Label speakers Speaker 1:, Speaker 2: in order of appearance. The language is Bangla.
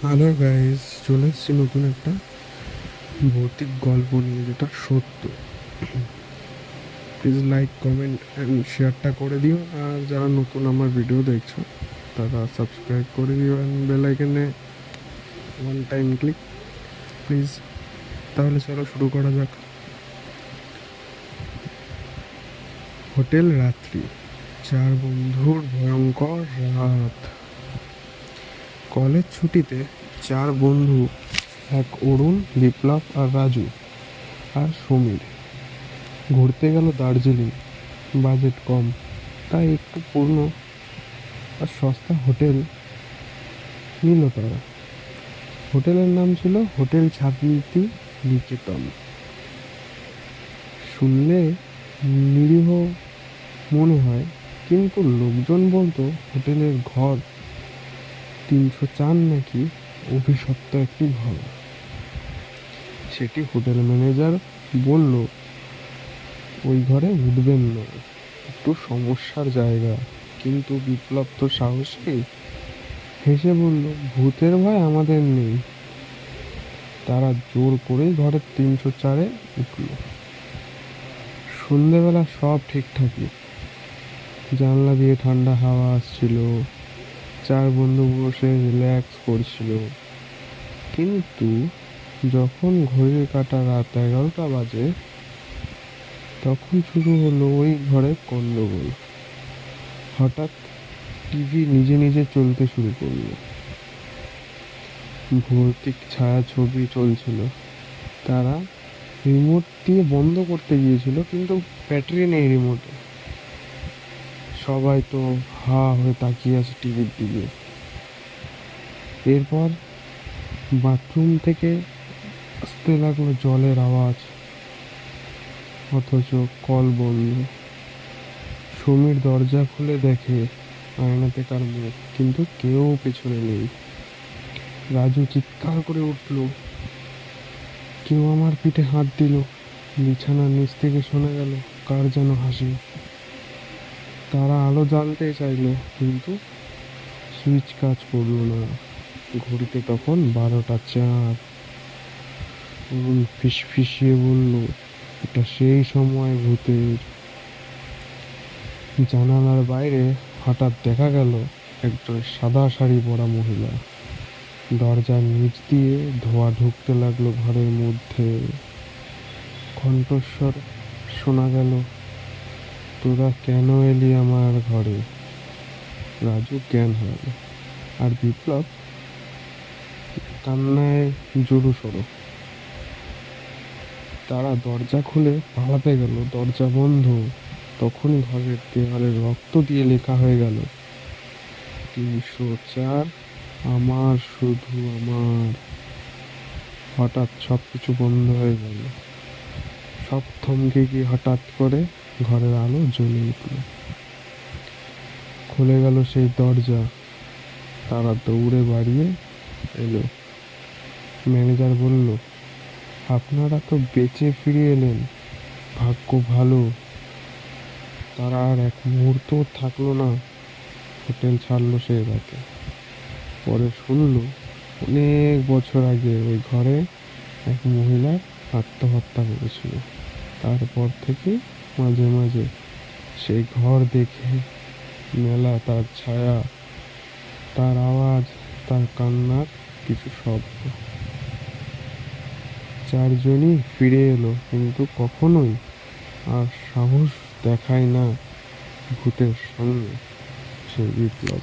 Speaker 1: হ্যালো গাইস, চলে এসেছি নতুন একটা ভৌতিক গল্প নিয়ে, যেটা সত্য। প্লিজ লাইক, কমেন্ট অ্যান্ড শেয়ারটা করে দিও। আর যারা নতুন আমার ভিডিও দেখছো তারা সাবস্ক্রাইব করে দিও অ্যান্ড বেল আইকনে ওয়ান টাইম ক্লিক প্লিজ। তাহলে চলো শুরু করা যাক। হোটেল রাত্রি, চার বন্ধুর ভয়ঙ্কর রাত। কলেজ ছুটিতে চার বন্ধু, এক অরুণ, বিপ্লব আর রাজু আর সমীর, ঘুরতে গেল দার্জিলিং। বাজেট কম, তাই একটু পুরনো আর সস্তা হোটেল নিল তারা। হোটেলের নাম ছিল হোটেল শান্তি নিকেতন। শুনলে নিরীহ মনে হয়, কিন্তু লোকজন বলতো হোটেলের ঘর 304 নাকি অভিশপ্ত একটি ঘর। সেটি হোটেল ম্যানেজার বলল ওই ঘরে উঠবেন না, একটু সমস্যার জায়গা। কিন্তু বিপ্লব তো সাহসী, হেসে বলল ভূতের ভয় আমাদের নেই। তারা জোর করেই ঘরের 304-এ উঠল। সন্ধেবেলা সব ঠিকঠাকই, জানলা দিয়ে ঠান্ডা হাওয়া আসছিল, চার বন্ধু বসে রিল্যাক্স করছিল। কিন্তু যখন ঘড়ির কাঁটা রাত 11টা বাজে, তখন শুরু হলো ওই ঘরে গন্ডগোল। হঠাৎ টিভি নিজে নিজে চলতে শুরু করলো। ভৌতিক ছায়াছবি চলছিল। তারা রিমোট দিয়ে বন্ধ করতে গিয়েছিল, কিন্তু ব্যাটারি নেই রিমোটে। সবাই তো হা হয়ে তাকিয়ে আছে টিভির দিকে। এরপর বাথরুম থেকে আসতে লাগলো জলের আওয়াজ, অথচ কল বন্ধ। সমীর দরজা খুলে দেখে আয়নাতে কার মুখ, কিন্তু কেউ পেছনে নেই। রাজু চিৎকার করে উঠল, কেউ আমার পিঠে হাত দিল। বিছানার নিচ থেকে শোনা গেল কার যেন হাসি। তারা আলো জ্বালতে চাইলো, কিন্তু সুইচ কাজ করলো না। ঘড়িতে তখন 12টা 4। অরুণ ফিসফিসিয়ে বলল, এটা সেই সময় ভূতের। জানালার বাইরে হঠাৎ দেখা গেল একজন সাদা শাড়ি পরা মহিলা। দরজার নিচ দিয়ে ধোঁয়া ঢুকতে লাগলো ঘরের মধ্যে। কণ্ঠস্বর শোনা গেল, তোরা কেন এলি আমার ঘরে? রাজু জ্ঞান হারালো, আর বিপ্লব কান্নায় জোরু সরো। তারা দরজা খুলে পালাতে গেল, দরজা বন্ধ। তখনই ঘরের দেওয়ালে রক্ত দিয়ে লেখা হয়ে গেল 304, আমার শুধু আমার। হঠাৎ সব কিছু বন্ধ হয়ে গেল। সব থমকে গিয়ে হঠাৎ করে ঘরের আলো জ্বলে উঠল। খুলে গেল সেই দরজা। তারা দৌড়ে বাড়িয়ে এলো। ম্যানেজার বলল, আপনারা তো বেঁচে ফিরে এলেন, ভাগ্য ভালো। তারা আর এক মুহূর্ত থাকলো না, হোটেল ছাড়লো সেই রাতে। পরে শুনলো অনেক বছর আগে ওই ঘরে এক মহিলা আত্মহত্যা করেছিল। তারপর থেকে মাঝে মাঝে সেই ঘর দেখে মেলা, তার ছায়া, তার আওয়াজ, তার কান্নার কিছু শব্দ। চারজনই ফিরে এলো, কিন্তু কখনোই আর সাহস দেখায় না ভূতের সঙ্গে সেই বিপ্লব।